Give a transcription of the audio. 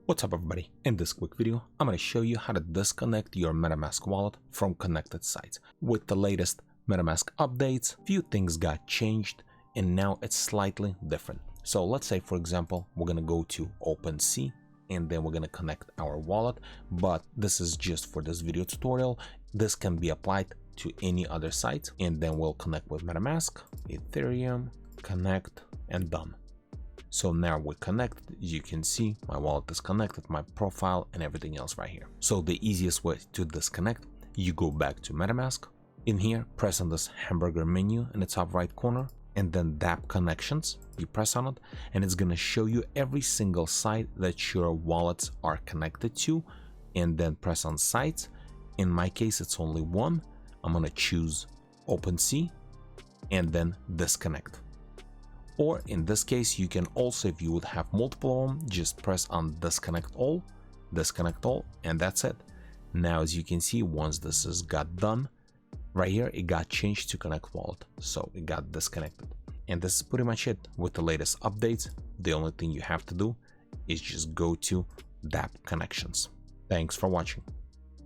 What's up everybody? In this quick video, I'm going to show you how to disconnect your MetaMask wallet from connected sites. With the latest MetaMask updates, few things got changed and now it's slightly different. So let's say, for example, we're going to go to OpenSea and then we're going to connect our wallet, but this is just for this video tutorial. This can be applied to any other site, and then we'll connect with MetaMask, Ethereum, connect, and done. So now we're connected. You can see my wallet is connected, my profile and everything else right here. So the easiest way to disconnect, you go back to MetaMask. In here, press on this hamburger menu in the top right corner and then dApp connections. You press on it and it's going to show you every single site that your wallets are connected to, and then press on sites. In my case, it's only one. I'm going to choose OpenSea and then disconnect. Or in this case, you can also, if you would have multiple of them, just press on disconnect all, and that's it. Now, as you can see, once this is got done, right here, it got changed to connect wallet. So it got disconnected. And this is pretty much it. With the latest updates, the only thing you have to do is just go to dApp connections. Thanks for watching.